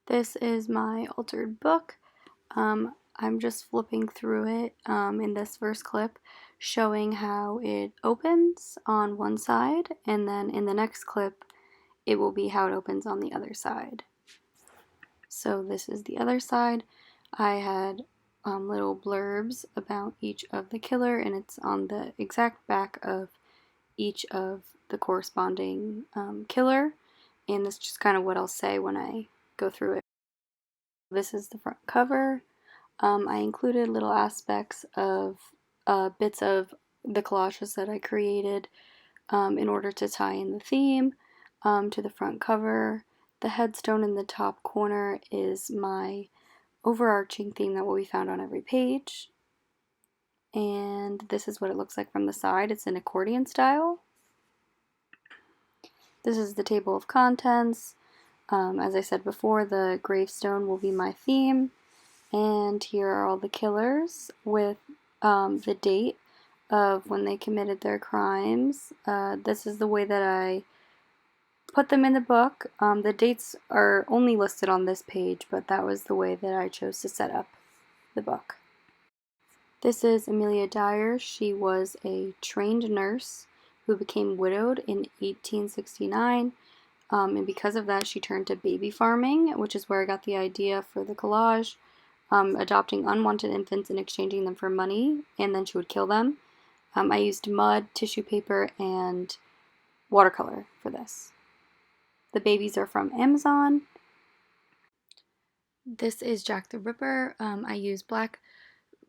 This is my altered book. I'm just flipping through it in this first clip, showing how it opens on one side, and then in the next clip, it will be how it opens on the other side. So this is the other side. I had little blurbs about each of the killer, and it's on the exact back of each of the corresponding killer, and that's just kind of what I'll say when I go through it. This is the front cover. I included little aspects of bits of the collages that I created in order to tie in the theme to the front cover. The headstone in the top corner is my overarching theme that will be found on every page. And this is what it looks like from the side. It's an accordion style. This is the table of contents. As I said before, the gravestone will be my theme. And here are all the killers with the date of when they committed their crimes. This is the way that I put them in the book. The dates are only listed on this page, but that was the way that I chose to set up the book. This is Amelia Dyer. She was a trained nurse who became widowed in 1869. And because of that, she turned to baby farming, which is where I got the idea for the collage. Adopting unwanted infants and exchanging them for money, and then she would kill them. I used mud, tissue paper, and watercolor for this. The babies are from Amazon. This is Jack the Ripper. I used black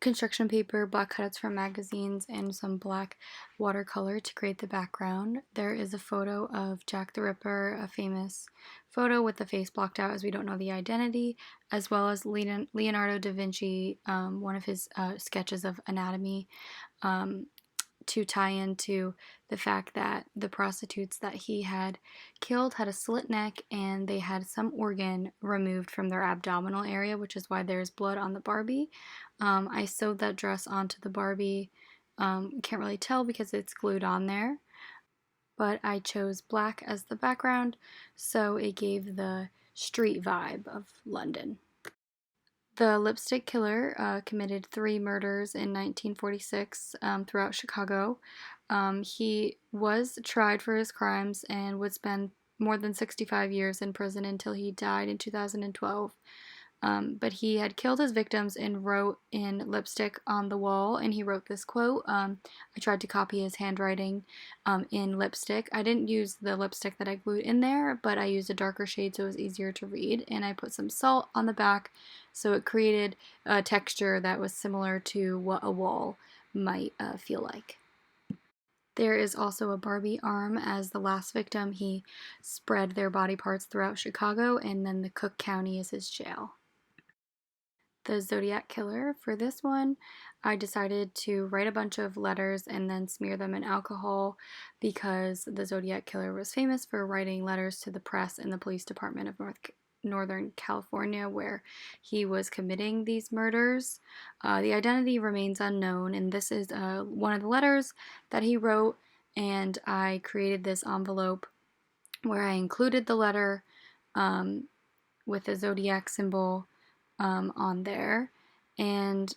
construction paper, black cutouts from magazines, and some black watercolor to create the background. There is a photo of Jack the Ripper, a famous photo with the face blocked out as we don't know the identity, as well as Leonardo da Vinci, one of his sketches of anatomy, to tie into the fact that the prostitutes that he had killed had a slit neck and they had some organ removed from their abdominal area, which is why there's blood on the Barbie. I sewed that dress onto the Barbie. Can't really tell because it's glued on there, but I chose black as the background, so it gave the street vibe of London. The lipstick killer committed 3 murders in 1946 throughout Chicago. He was tried for his crimes and would spend more than 65 years in prison until he died in 2012. But he had killed his victims and wrote in lipstick on the wall, and he wrote this quote. I tried to copy his handwriting in lipstick. I didn't use the lipstick that I glued in there, but I used a darker shade so it was easier to read, and I put some salt on the back so it created a texture that was similar to what a wall might feel like. There is also a Barbie arm as the last victim. He spread their body parts throughout Chicago, and then the Cook County is his jail. The Zodiac Killer. For this one, I decided to write a bunch of letters and then smear them in alcohol because the Zodiac Killer was famous for writing letters to the press and the police department of Northern California where he was committing these murders. The identity remains unknown, and this is one of the letters that he wrote, and I created this envelope where I included the letter with the zodiac symbol on there, and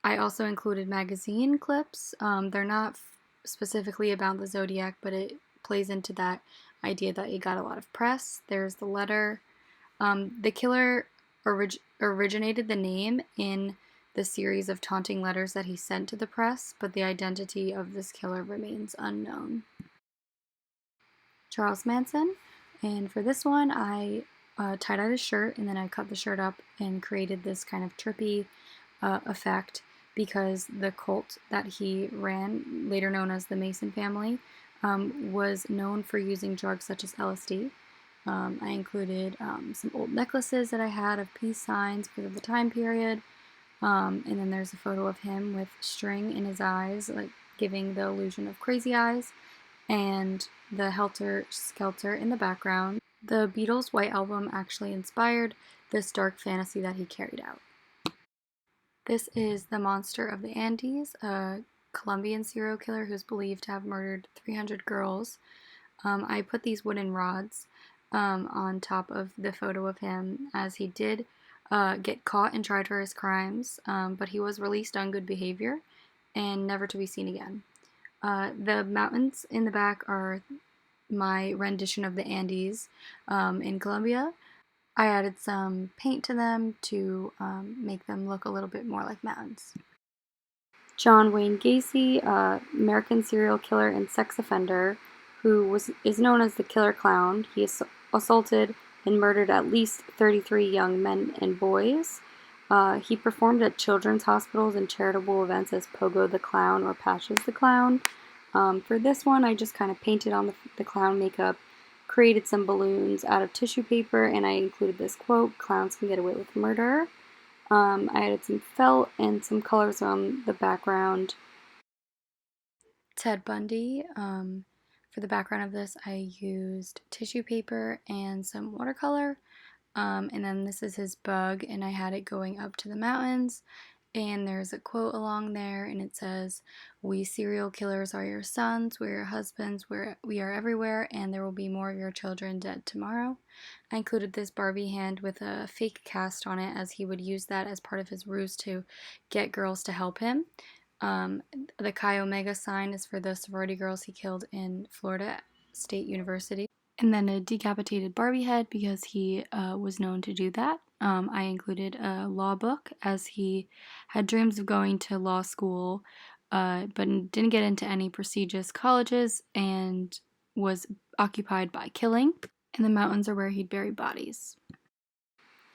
I also included magazine clips. They're not specifically about the zodiac, but it plays into that idea that he got a lot of press. There's the letter. The killer originated the name in the series of taunting letters that he sent to the press, but the identity of this killer remains unknown. Charles Manson, and for this one I tied out his shirt, and then I cut the shirt up and created this kind of trippy effect because the cult that he ran, later known as the Manson family, was known for using drugs such as LSD. I included some old necklaces that I had of peace signs because of the time period, and then there's a photo of him with string in his eyes, like giving the illusion of crazy eyes, and the Helter Skelter in the background. The Beatles' White Album actually inspired this dark fantasy that he carried out. This is the Monster of the Andes, a Colombian serial killer who's believed to have murdered 300 girls. I put these wooden rods on top of the photo of him, as he did get caught and tried for his crimes, but he was released on good behavior and never to be seen again. The mountains in the back are my rendition of the Andes in Colombia. I added some paint to them to make them look a little bit more like mountains. John Wayne Gacy, American serial killer and sex offender, who is known as the Killer Clown. He assaulted and murdered at least 33 young men and boys. He performed at children's hospitals and charitable events as Pogo the Clown or Patches the Clown. For this one, I just kind of painted on the clown makeup, created some balloons out of tissue paper, and I included this quote, "Clowns can get away with murder." I added some felt and some colors on the background. Ted Bundy. For the background of this, I used tissue paper and some watercolor. And then this is his bug, and I had it going up to the mountains. And there's a quote along there, and it says, "We serial killers are your sons, we're your husbands, we are everywhere, and there will be more of your children dead tomorrow." I included this Barbie hand with a fake cast on it, as he would use that as part of his ruse to get girls to help him. The Chi Omega sign is for the sorority girls he killed in Florida State University. And then a decapitated Barbie head, because he was known to do that. I included a law book, as he had dreams of going to law school, but didn't get into any prestigious colleges and was occupied by killing. And the mountains are where he'd bury bodies.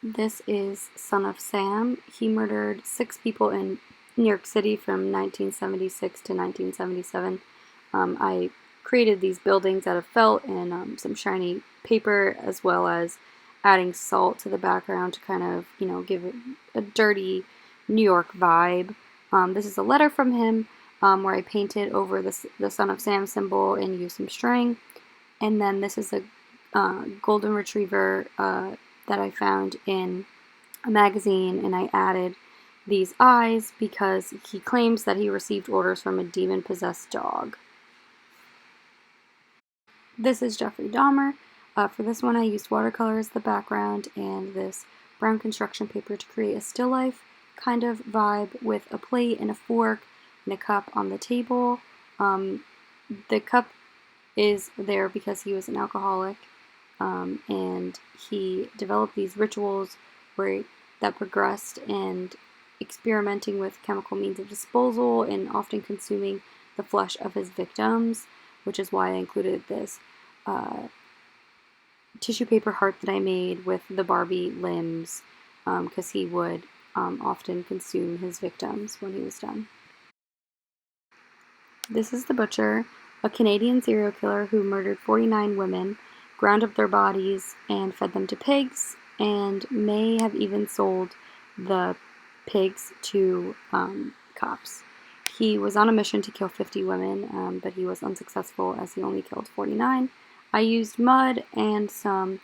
This is Son of Sam. He murdered 6 people in New York City from 1976 to 1977. I created these buildings out of felt and some shiny paper, as well as adding salt to the background to kind of, give a dirty New York vibe. This is a letter from him where I painted over the Son of Sam symbol and used some string. And then this is a golden retriever that I found in a magazine, and I added these eyes because he claims that he received orders from a demon-possessed dog. This is Jeffrey Dahmer. For this one, I used watercolor as the background and this brown construction paper to create a still life kind of vibe with a plate and a fork and a cup on the table. The cup is there because he was an alcoholic, and he developed these rituals that progressed and experimenting with chemical means of disposal and often consuming the flesh of his victims, which is why I included this tissue paper heart that I made with the Barbie limbs, because he would often consume his victims when he was done. This is The Butcher, a Canadian serial killer who murdered 49 women, ground up their bodies, and fed them to pigs, and may have even sold the pigs to cops. He was on a mission to kill 50 women, but he was unsuccessful as he only killed 49. I used mud and some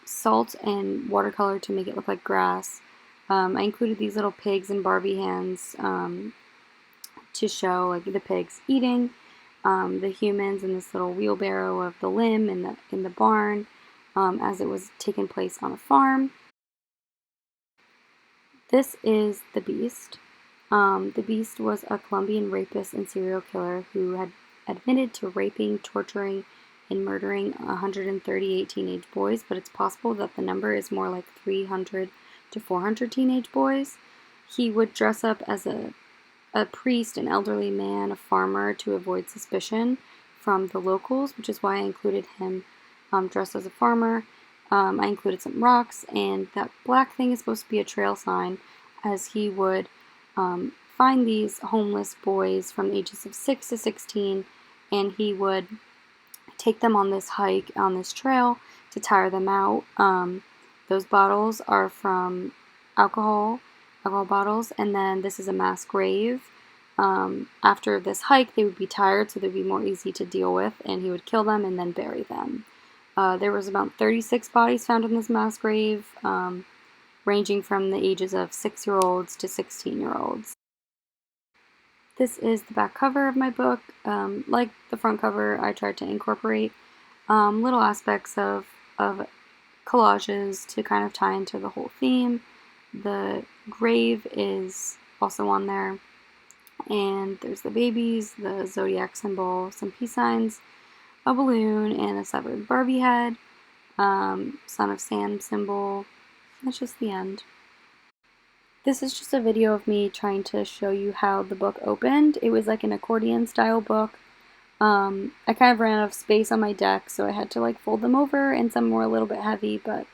salt and watercolor to make it look like grass. I included these little pigs and Barbie hands to show the pigs eating, the humans in this little wheelbarrow of the limb in the barn, as it was taking place on a farm. This is The Beast. The Beast was a Colombian rapist and serial killer who had admitted to raping, torturing, and murdering 138 teenage boys, but it's possible that the number is more like 300 to 400 teenage boys. He would dress up as a priest, an elderly man, a farmer, to avoid suspicion from the locals, which is why I included him dressed as a farmer. I included some rocks, and that black thing is supposed to be a trail sign, as he would find these homeless boys from the ages of 6 to 16, and he would take them on this hike, on this trail, to tire them out. Those bottles are from alcohol bottles, and then this is a mass grave. After this hike, they would be tired, so they'd be more easy to deal with, and he would kill them and then bury them. There was about 36 bodies found in this mass grave, ranging from the ages of 6-year-olds to 16-year-olds. This is the back cover of my book. Like the front cover, I tried to incorporate little aspects of of collages to kind of tie into the whole theme. The grave is also on there, and there's the babies, the zodiac symbol, some peace signs, a balloon, and a severed Barbie head, Son of Sam symbol. That's just the end. This is just a video of me trying to show you how the book opened. It was like an accordion style book. I kind of ran out of space on my deck, so I had to like fold them over, and some were a little bit heavy, but